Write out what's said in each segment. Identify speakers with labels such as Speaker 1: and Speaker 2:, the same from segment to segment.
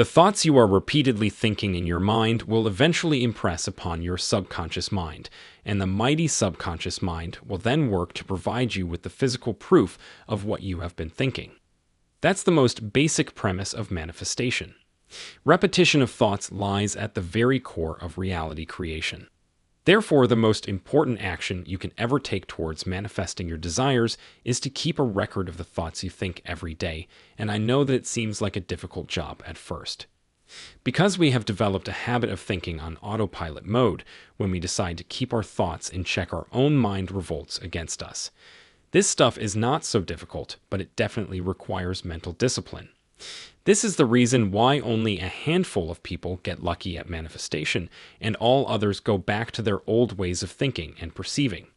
Speaker 1: The thoughts you are repeatedly thinking in your mind will eventually impress upon your subconscious mind, and the mighty subconscious mind will then work to provide you with the physical proof of what you have been thinking. That's the most basic premise of manifestation. Repetition of thoughts lies at the very core of reality creation. Therefore, the most important action you can ever take towards manifesting your desires is to keep a record of the thoughts you think every day, and I know that it seems like a difficult job at first. Because we have developed a habit of thinking on autopilot mode, when we decide to keep our thoughts in check, our own mind revolts against us. This stuff is not so difficult, but it definitely requires mental discipline. This is the reason why only a handful of people get lucky at manifestation, and all others go back to their old ways of thinking and perceiving.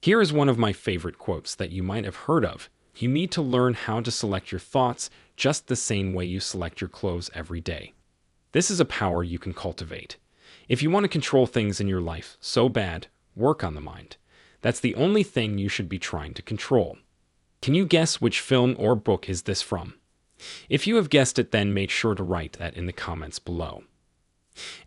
Speaker 1: Here is one of my favorite quotes that you might have heard of. You need to learn how to select your thoughts just the same way you select your clothes every day. This is a power you can cultivate. If you want to control things in your life so bad, work on the mind. That's the only thing you should be trying to control. Can you guess which film or book is this from? If you have guessed it, then make sure to write that in the comments below.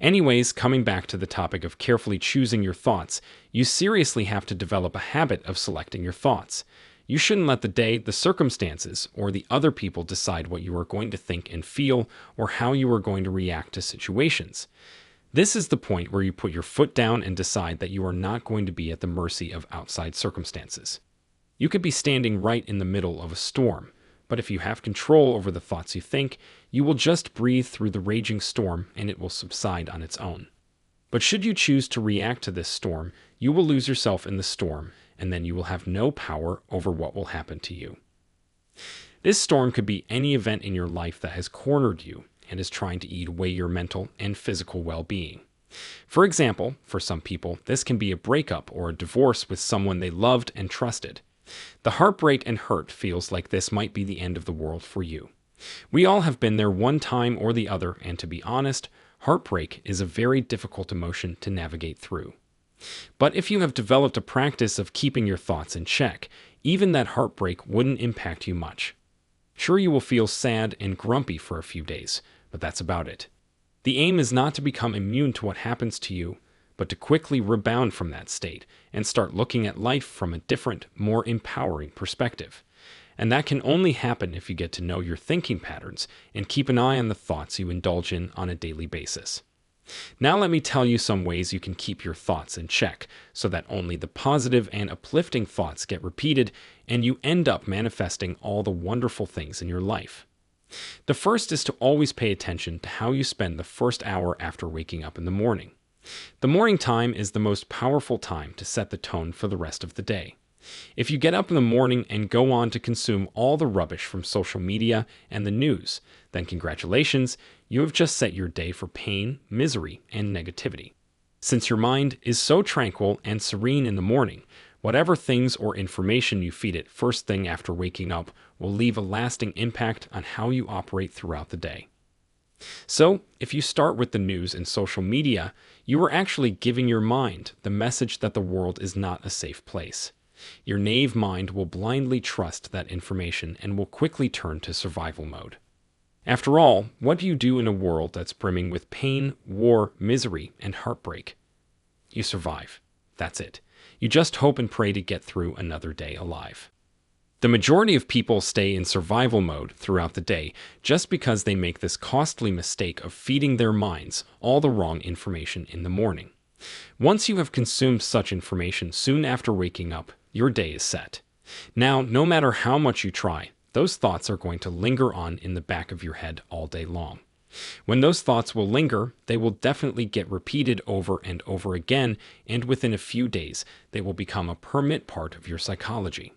Speaker 1: Anyways, coming back to the topic of carefully choosing your thoughts, you seriously have to develop a habit of selecting your thoughts. You shouldn't let the day, the circumstances, or the other people decide what you are going to think and feel, or how you are going to react to situations. This is the point where you put your foot down and decide that you are not going to be at the mercy of outside circumstances. You could be standing right in the middle of a storm, but if you have control over the thoughts you think, you will just breathe through the raging storm and it will subside on its own. But should you choose to react to this storm, you will lose yourself in the storm, and then you will have no power over what will happen to you. This storm could be any event in your life that has cornered you and is trying to eat away your mental and physical well-being. For example, for some people, this can be a breakup or a divorce with someone they loved and trusted. The heartbreak and hurt feels like this might be the end of the world for you. We all have been there one time or the other, and to be honest, heartbreak is a very difficult emotion to navigate through. But if you have developed a practice of keeping your thoughts in check, even that heartbreak wouldn't impact you much. Sure, you will feel sad and grumpy for a few days, but that's about it. The aim is not to become immune to what happens to you, but to quickly rebound from that state and start looking at life from a different, more empowering perspective. And that can only happen if you get to know your thinking patterns and keep an eye on the thoughts you indulge in on a daily basis. Now let me tell you some ways you can keep your thoughts in check so that only the positive and uplifting thoughts get repeated and you end up manifesting all the wonderful things in your life. The first is to always pay attention to how you spend the first hour after waking up in the morning. The morning time is the most powerful time to set the tone for the rest of the day. If you get up in the morning and go on to consume all the rubbish from social media and the news, then congratulations, you have just set your day for pain, misery, and negativity. Since your mind is so tranquil and serene in the morning, whatever things or information you feed it first thing after waking up will leave a lasting impact on how you operate throughout the day. So, if you start with the news and social media, you are actually giving your mind the message that the world is not a safe place. Your naive mind will blindly trust that information and will quickly turn to survival mode. After all, what do you do in a world that's brimming with pain, war, misery, and heartbreak? You survive. That's it. You just hope and pray to get through another day alive. The majority of people stay in survival mode throughout the day just because they make this costly mistake of feeding their minds all the wrong information in the morning. Once you have consumed such information soon after waking up, your day is set. Now, no matter how much you try, those thoughts are going to linger on in the back of your head all day long. When those thoughts will linger, they will definitely get repeated over and over again, and within a few days, they will become a permanent part of your psychology.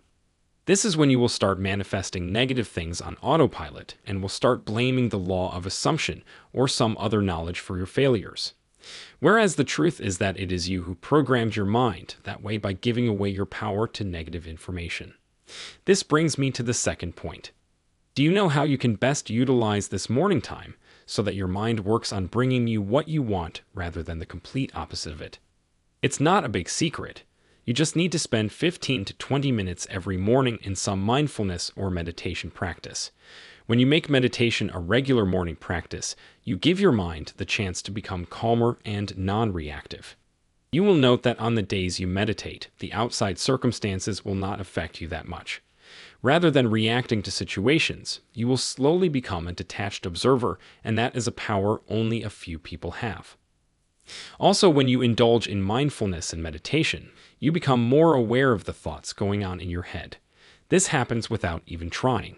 Speaker 1: This is when you will start manifesting negative things on autopilot and will start blaming the law of assumption or some other knowledge for your failures. Whereas the truth is that it is you who programmed your mind that way by giving away your power to negative information. This brings me to the second point. Do you know how you can best utilize this morning time so that your mind works on bringing you what you want rather than the complete opposite of it? It's not a big secret. You just need to spend 15 to 20 minutes every morning in some mindfulness or meditation practice. When you make meditation a regular morning practice, you give your mind the chance to become calmer and non-reactive. You will note that on the days you meditate, the outside circumstances will not affect you that much. Rather than reacting to situations, you will slowly become a detached observer, and that is a power only a few people have. Also, when you indulge in mindfulness and meditation, you become more aware of the thoughts going on in your head. This happens without even trying.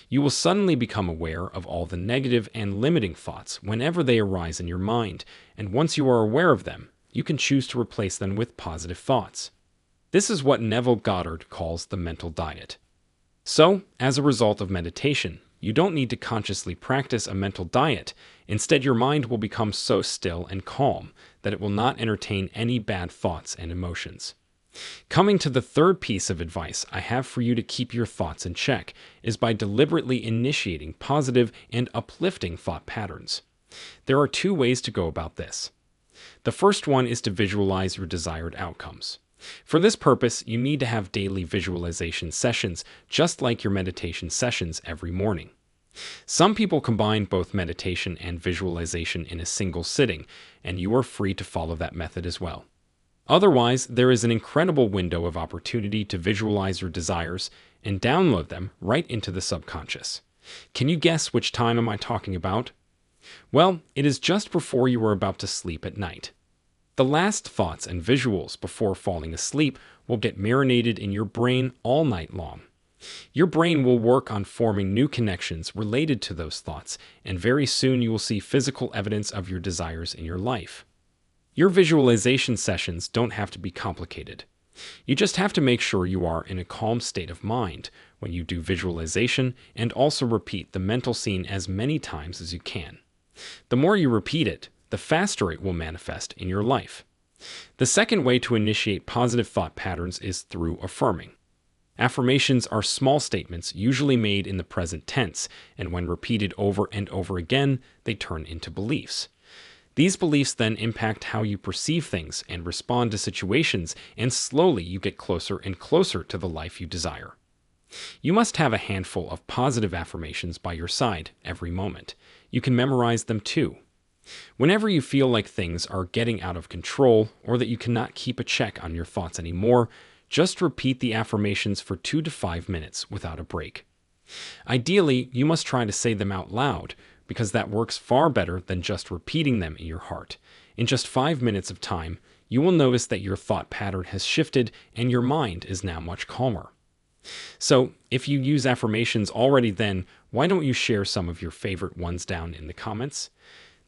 Speaker 1: You will suddenly become aware of all the negative and limiting thoughts whenever they arise in your mind, and once you are aware of them, you can choose to replace them with positive thoughts. This is what Neville Goddard calls the mental diet. So, as a result of meditation, you don't need to consciously practice a mental diet. Instead, your mind will become so still and calm that it will not entertain any bad thoughts and emotions. Coming to the third piece of advice I have for you to keep your thoughts in check is by deliberately initiating positive and uplifting thought patterns. There are two ways to go about this. The first one is to visualize your desired outcomes. For this purpose, you need to have daily visualization sessions, just like your meditation sessions every morning. Some people combine both meditation and visualization in a single sitting, and you are free to follow that method as well. Otherwise, there is an incredible window of opportunity to visualize your desires and download them right into the subconscious. Can you guess which time am I talking about? Well, it is just before you are about to sleep at night. The last thoughts and visuals before falling asleep will get marinated in your brain all night long. Your brain will work on forming new connections related to those thoughts, and very soon you will see physical evidence of your desires in your life. Your visualization sessions don't have to be complicated. You just have to make sure you are in a calm state of mind when you do visualization, and also repeat the mental scene as many times as you can. The more you repeat it, the faster it will manifest in your life. The second way to initiate positive thought patterns is through affirming. Affirmations are small statements usually made in the present tense, and when repeated over and over again, they turn into beliefs. These beliefs then impact how you perceive things and respond to situations, and slowly you get closer and closer to the life you desire. You must have a handful of positive affirmations by your side every moment. You can memorize them too. Whenever you feel like things are getting out of control or that you cannot keep a check on your thoughts anymore, just repeat the affirmations for 2 to 5 minutes without a break. Ideally, you must try to say them out loud, because that works far better than just repeating them in your heart. In just 5 minutes of time, you will notice that your thought pattern has shifted and your mind is now much calmer. So, if you use affirmations already, then why don't you share some of your favorite ones down in the comments?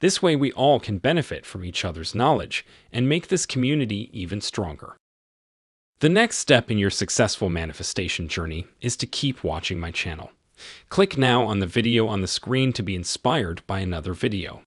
Speaker 1: This way we all can benefit from each other's knowledge and make this community even stronger. The next step in your successful manifestation journey is to keep watching my channel. Click now on the video on the screen to be inspired by another video.